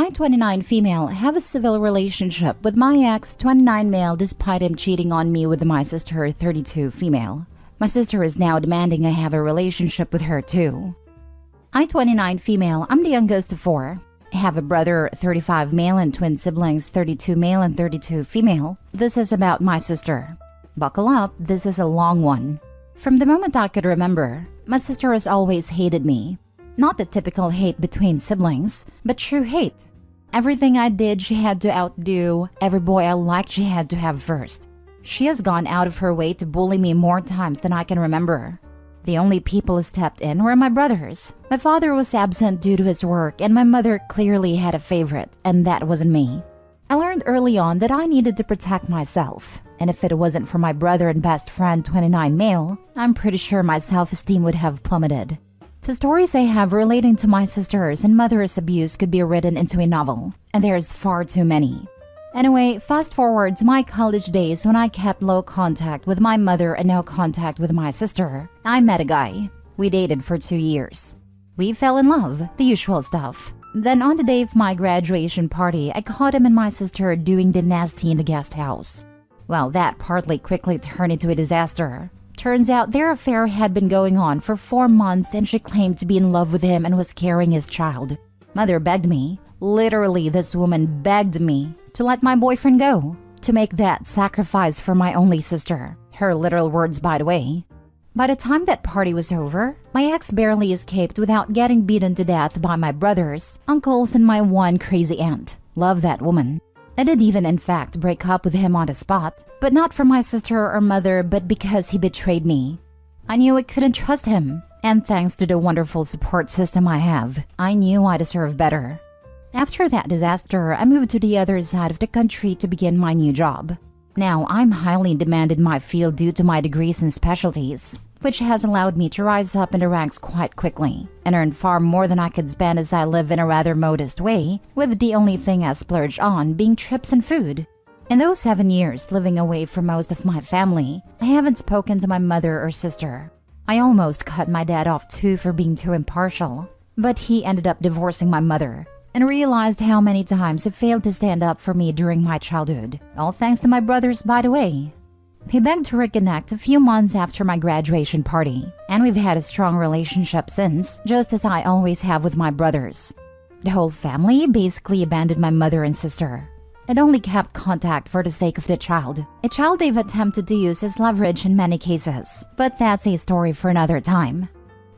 I, 29 female, have a civil relationship with my ex, 29 male, despite him cheating on me with my sister, 32 female. My sister is now demanding I have a relationship with her too. I, 29 female, I'm the youngest of 4. I have a brother, 35 male, and twin siblings, 32 male and 32 female. This is about my sister. Buckle up, this is a long one. From the moment I could remember, my sister has always hated me. Not the typical hate between siblings, but true hate. Everything I did she had to outdo, every boy I liked she had to have first. She has gone out of her way to bully me more times than I can remember. The only people who stepped in were my brothers. My father was absent due to his work, and my mother clearly had a favorite, and that wasn't me. I learned early on that I needed to protect myself, and if it wasn't for my brother and best friend, 29 male, I'm pretty sure my self-esteem would have plummeted. The stories I have relating to my sister's and mother's abuse could be written into a novel, and there's far too many. Anyway, fast forward to my college days when I kept low contact with my mother and no contact with my sister. I met a guy. We dated for 2 years. We fell in love, the usual stuff. Then on the day of my graduation party, I caught him and my sister doing the nasty in the guest house. Well, that partly quickly turned into a disaster. Turns out their affair had been going on for 4 months and she claimed to be in love with him and was carrying his child. Mother begged me, literally this woman begged me, to let my boyfriend go, to make that sacrifice for my only sister. Her literal words, by the way. By the time that party was over, my ex barely escaped without getting beaten to death by my brothers, uncles, and my one crazy aunt. Love that woman. I did even in fact break up with him on the spot, but not for my sister or mother, but because he betrayed me. I knew I couldn't trust him, and thanks to the wonderful support system I have, I knew I deserved better. After that disaster, I moved to the other side of the country to begin my new job. Now, I'm highly in demand in my field due to my degrees and specialties, which has allowed me to rise up in the ranks quite quickly and earn far more than I could spend as I live in a rather modest way, with the only thing I splurge on being trips and food. In those 7 years living away from most of my family, I haven't spoken to my mother or sister. I almost cut my dad off too for being too impartial, but he ended up divorcing my mother and realized how many times he failed to stand up for me during my childhood, all thanks to my brothers, by the way. He begged to reconnect a few months after my graduation party, and we've had a strong relationship since, just as I always have with my brothers. The whole family basically abandoned my mother and sister, and only kept contact for the sake of the child, a child they've attempted to use as leverage in many cases, but that's a story for another time.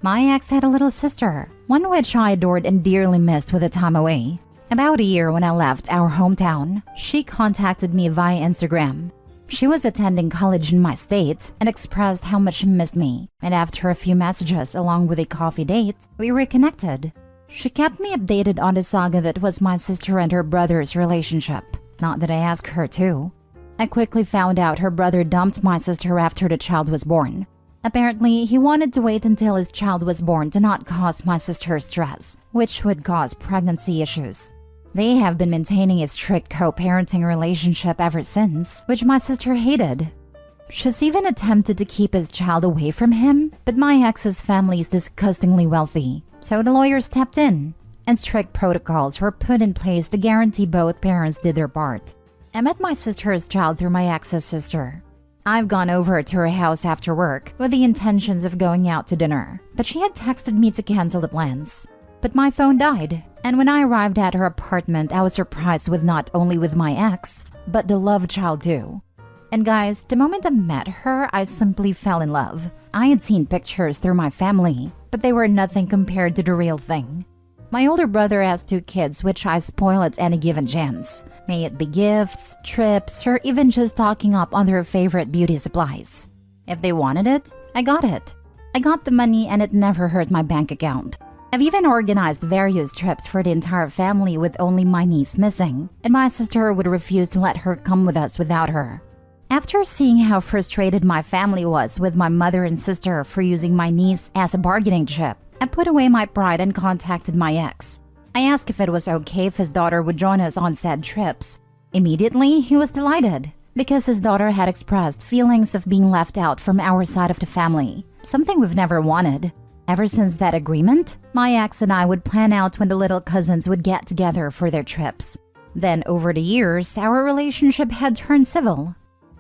My ex had a little sister, one which I adored and dearly missed with the time away. About a year when I left our hometown, she contacted me via Instagram. She was attending college in my state and expressed how much she missed me, and after a few messages along with a coffee date, we reconnected. She kept me updated on the saga that was my sister and her brother's relationship, not that I asked her to. I quickly found out her brother dumped my sister after the child was born. Apparently, he wanted to wait until his child was born to not cause my sister stress, which would cause pregnancy issues. They have been maintaining a strict co-parenting relationship ever since, which my sister hated. She's even attempted to keep his child away from him, but my ex's family is disgustingly wealthy, so the lawyer stepped in, and strict protocols were put in place to guarantee both parents did their part. I met my sister's child through my ex's sister. I've gone over to her house after work with the intentions of going out to dinner, but she had texted me to cancel the plans. But my phone died, and when I arrived at her apartment, I was surprised with not only with my ex, but the love child too. And guys, the moment I met her, I simply fell in love. I had seen pictures through my family, but they were nothing compared to the real thing. My older brother has 2 kids, which I spoil at any given chance. May it be gifts, trips, or even just stocking up on their favorite beauty supplies. If they wanted it, I got it. I got the money and it never hurt my bank account. I've even organized various trips for the entire family with only my niece missing, and my sister would refuse to let her come with us without her. After seeing how frustrated my family was with my mother and sister for using my niece as a bargaining chip, I put away my pride and contacted my ex. I asked if it was okay if his daughter would join us on said trips. Immediately, he was delighted, because his daughter had expressed feelings of being left out from our side of the family, something we've never wanted. Ever since that agreement, my ex and I would plan out when the little cousins would get together for their trips. Then over the years, our relationship had turned civil.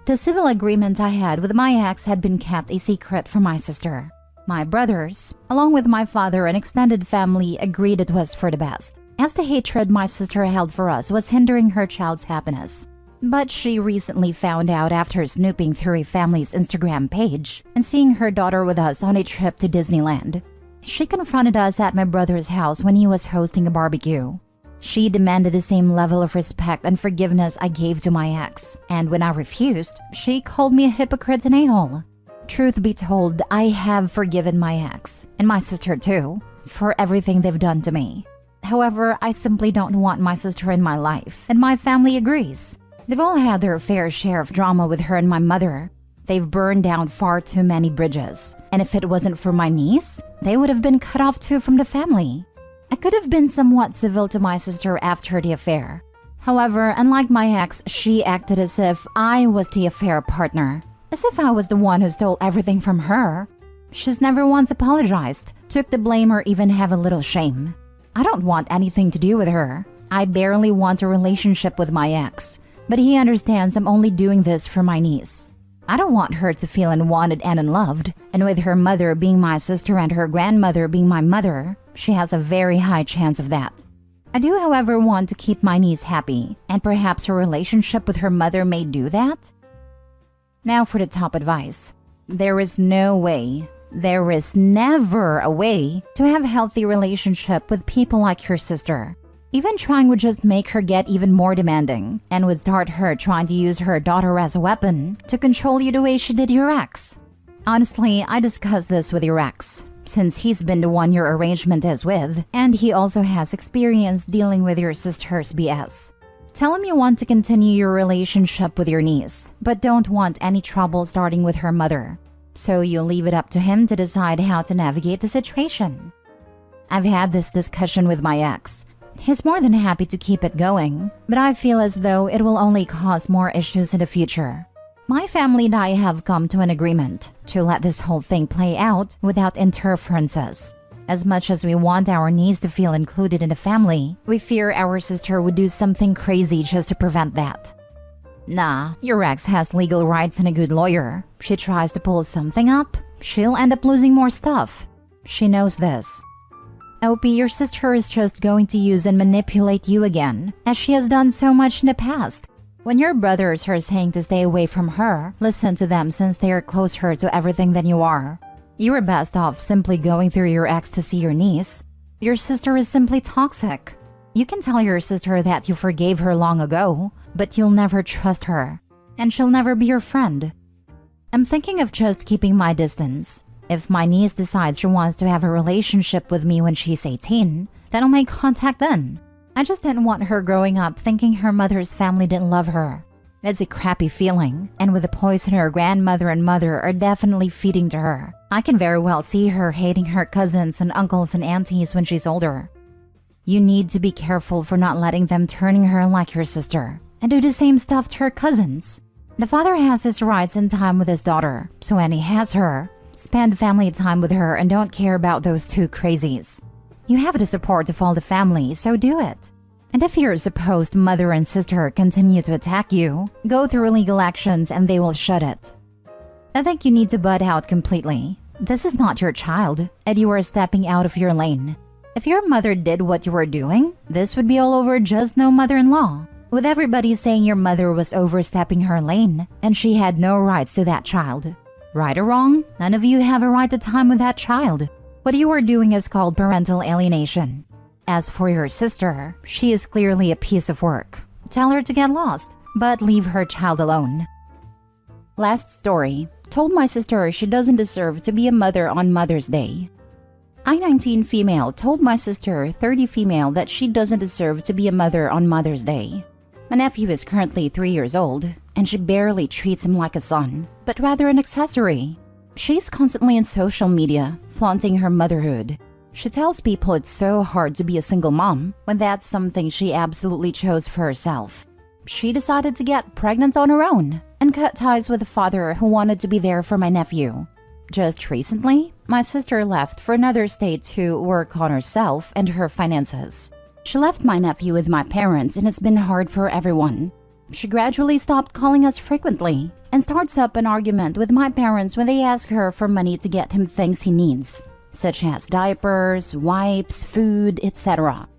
The civil agreement I had with my ex had been kept a secret from my sister. My brothers, along with my father and extended family, agreed it was for the best, as the hatred my sister held for us was hindering her child's happiness. But she recently found out after snooping through a family's Instagram page and seeing her daughter with us on a trip to Disneyland. She confronted us at my brother's house when he was hosting a barbecue. She demanded the same level of respect and forgiveness I gave to my ex, and when I refused, she called me a hypocrite and a-hole. Truth be told, I have forgiven my ex, and my sister too, for everything they've done to me. However, I simply don't want my sister in my life, and my family agrees. They've all had their fair share of drama with her and my mother. They've burned down far too many bridges, and if it wasn't for my niece, they would have been cut off too from the family. I could have been somewhat civil to my sister after the affair. However, unlike my ex, she acted as if I was the affair partner, as if I was the one who stole everything from her. She's never once apologized, took the blame, or even have a little shame. I don't want anything to do with her. I barely want a relationship with my ex, but he understands I'm only doing this for my niece. I don't want her to feel unwanted and unloved, and with her mother being my sister and her grandmother being my mother, she has a very high chance of that. I do, however, want to keep my niece happy, and perhaps her relationship with her mother may do that? Now for the top advice. There is no way, there is never a way to have a healthy relationship with people like your sister. Even trying would just make her get even more demanding, and would start her trying to use her daughter as a weapon to control you the way she did your ex. Honestly, I discussed this with your ex, since he's been the one your arrangement is with, and he also has experience dealing with your sister's BS. Tell him you want to continue your relationship with your niece, but don't want any trouble starting with her mother. So you leave it up to him to decide how to navigate the situation. I've had this discussion with my ex. He's more than happy to keep it going, but I feel as though it will only cause more issues in the future. My family and I have come to an agreement to let this whole thing play out without interferences. As much as we want our niece to feel included in the family, we fear our sister would do something crazy just to prevent that. Nah, your ex has legal rights and a good lawyer. She tries to pull something up, she'll end up losing more stuff. She knows this. OP, your sister is just going to use and manipulate you again, as she has done so much in the past. When your brothers are saying to stay away from her, listen to them since they are closer to everything than you are. You are best off simply going through your ex to see your niece. Your sister is simply toxic. You can tell your sister that you forgave her long ago, but you'll never trust her, and she'll never be your friend. I'm thinking of just keeping my distance. If my niece decides she wants to have a relationship with me when she's 18, then I'll make contact then. I just didn't want her growing up thinking her mother's family didn't love her. It's a crappy feeling, and with the poison her grandmother and mother are definitely feeding to her, I can very well see her hating her cousins and uncles and aunties when she's older. You need to be careful for not letting them turning her like your sister, and do the same stuff to her cousins. The father has his rights and time with his daughter, so when he has her, spend family time with her and don't care about those two crazies. You have the support of all the family, so do it. And if your supposed mother and sister continue to attack you, go through legal actions and they will shut it. I think you need to butt out completely. This is not your child, and you are stepping out of your lane. If your mother did what you were doing, this would be all over just no mother-in-law, with everybody saying your mother was overstepping her lane and she had no rights to that child. Right or wrong, none of you have a right to time with that child. What you are doing is called parental alienation. As for your sister, she is clearly a piece of work. Tell her to get lost, but leave her child alone. Last story. Told my sister she doesn't deserve to be a mother on Mother's Day. I, 19 female, told my sister, 30 female, that she doesn't deserve to be a mother on Mother's Day. My nephew is currently 3 years old, and she barely treats him like a son, but rather an accessory. She's constantly in social media, flaunting her motherhood. She tells people it's so hard to be a single mom, when that's something she absolutely chose for herself. She decided to get pregnant on her own, and cut ties with a father who wanted to be there for my nephew. Just recently, my sister left for another state to work on herself and her finances. She left my nephew with my parents, and it's been hard for everyone. She gradually stopped calling us frequently and starts up an argument with my parents when they ask her for money to get him things he needs, such as diapers, wipes, food, etc.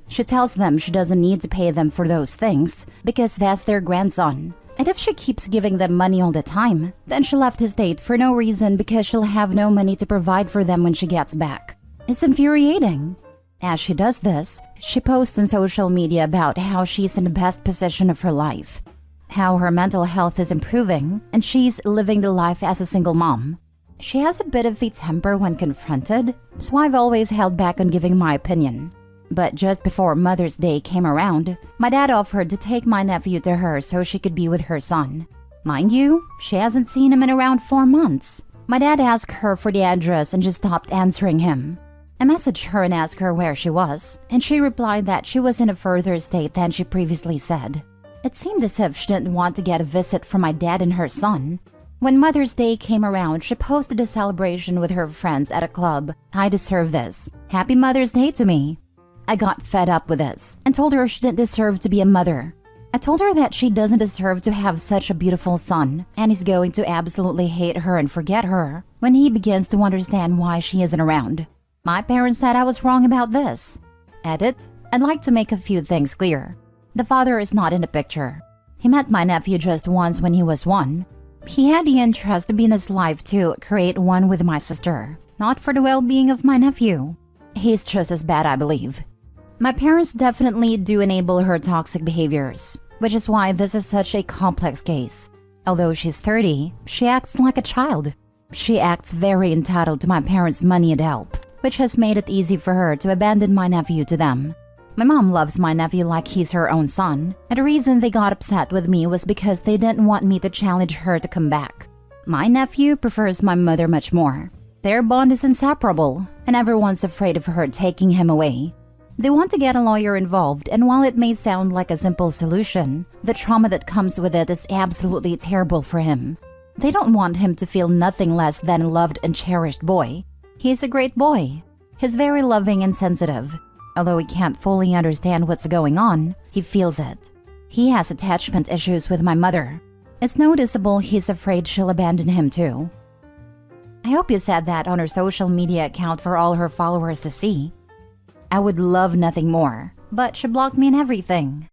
She tells them she doesn't need to pay them for those things because that's their grandson. And if she keeps giving them money all the time, then she left his state for no reason because she'll have no money to provide for them when she gets back. It's infuriating. As she does this, she posts on social media about how she's in the best position of her life, how her mental health is improving, and she's living the life as a single mom. She has a bit of a temper when confronted, so I've always held back on giving my opinion. But just before Mother's Day came around, my dad offered to take my nephew to her so she could be with her son. Mind you, she hasn't seen him in around 4 months. My dad asked her for the address and just stopped answering him. I messaged her and asked her where she was, and she replied that she was in a further state than she previously said. It seemed as if she didn't want to get a visit from my dad and her son. When Mother's Day came around, she posted a celebration with her friends at a club. I deserve this. Happy Mother's Day to me. I got fed up with this and told her she didn't deserve to be a mother. I told her that she doesn't deserve to have such a beautiful son, and he's going to absolutely hate her and forget her when he begins to understand why she isn't around. My parents said I was wrong about this. Edit: I'd like to make a few things clear. The father is not in the picture. He met my nephew just once when he was 1. He had the interest to be in his life to create one with my sister, not for the well-being of my nephew. He's just as bad, I believe. My parents definitely do enable her toxic behaviors, which is why this is such a complex case. Although she's 30, she acts like a child. She acts very entitled to my parents' money and help, which has made it easy for her to abandon my nephew to them. My mom loves my nephew like he's her own son, and the reason they got upset with me was because they didn't want me to challenge her to come back. My nephew prefers my mother much more. Their bond is inseparable, and everyone's afraid of her taking him away. They want to get a lawyer involved, and while it may sound like a simple solution, the trauma that comes with it is absolutely terrible for him. They don't want him to feel nothing less than a loved and cherished boy. He's a great boy. He's very loving and sensitive. Although he can't fully understand what's going on, he feels it. He has attachment issues with my mother. It's noticeable he's afraid she'll abandon him too. I hope you said that on her social media account for all her followers to see. I would love nothing more, but she blocked me and everything.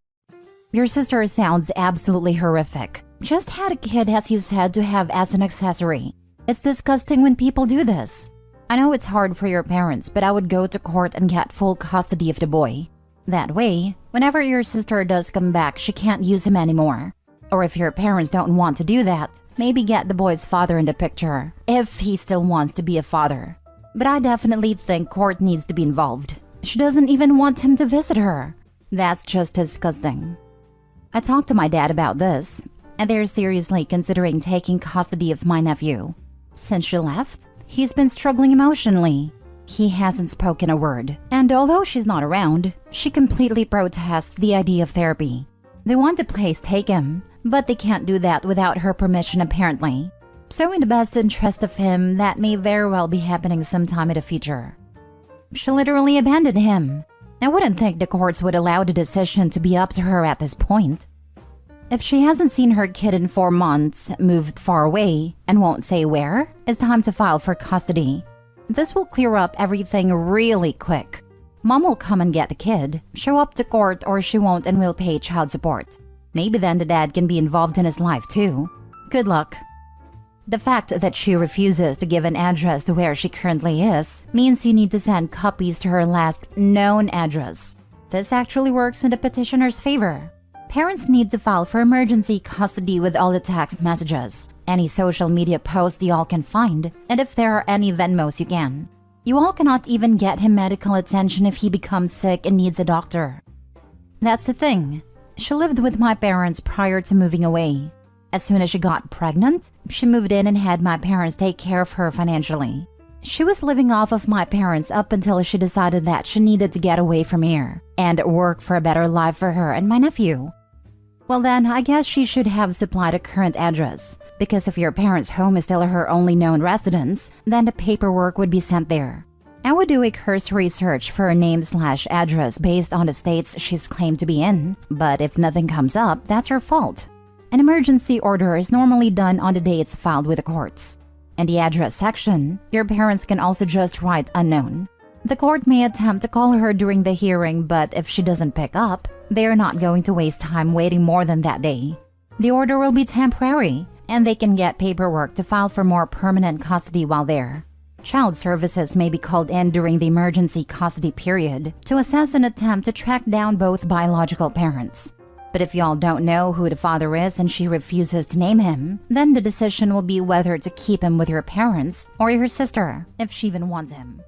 Your sister sounds absolutely horrific. Just had a kid, as you said, to have as an accessory. It's disgusting when people do this. I know it's hard for your parents, but I would go to court and get full custody of the boy. That way, whenever your sister does come back, she can't use him anymore. Or if your parents don't want to do that, maybe get the boy's father in the picture, if he still wants to be a father. But I definitely think court needs to be involved. She doesn't even want him to visit her. That's just disgusting. I talked to my dad about this, and they're seriously considering taking custody of my nephew. Since she left, he's been struggling emotionally. He hasn't spoken a word, and although she's not around, she completely protests the idea of therapy. They want the place take him, but they can't do that without her permission apparently. So in the best interest of him, that may very well be happening sometime in the future. She literally abandoned him. I wouldn't think the courts would allow the decision to be up to her at this point. If she hasn't seen her kid in 4 months, moved far away, and won't say where, it's time to file for custody. This will clear up everything really quick. Mom will come and get the kid, show up to court, or she won't and will pay child support. Maybe then the dad can be involved in his life too. Good luck. The fact that she refuses to give an address to where she currently is means you need to send copies to her last known address. This actually works in the petitioner's favor. Parents need to file for emergency custody with all the text messages, any social media posts you all can find, and if there are any Venmos you can. You all cannot even get him medical attention if he becomes sick and needs a doctor. That's the thing. She lived with my parents prior to moving away. As soon as she got pregnant, she moved in and had my parents take care of her financially. She was living off of my parents up until she decided that she needed to get away from here and work for a better life for her and my nephew. Well then, I guess she should have supplied a current address, because if your parents' home is still her only known residence, then the paperwork would be sent there. I would do a cursory search for a name/address based on the states she's claimed to be in, but if nothing comes up, that's her fault. An emergency order is normally done on the day it's filed with the courts. In the address section, your parents can also just write unknown. The court may attempt to call her during the hearing, but if she doesn't pick up, they are not going to waste time waiting more than that day. The order will be temporary, and they can get paperwork to file for more permanent custody while there. Child services may be called in during the emergency custody period to assess an attempt to track down both biological parents. But if y'all don't know who the father is and she refuses to name him, then the decision will be whether to keep him with your parents or your sister, if she even wants him.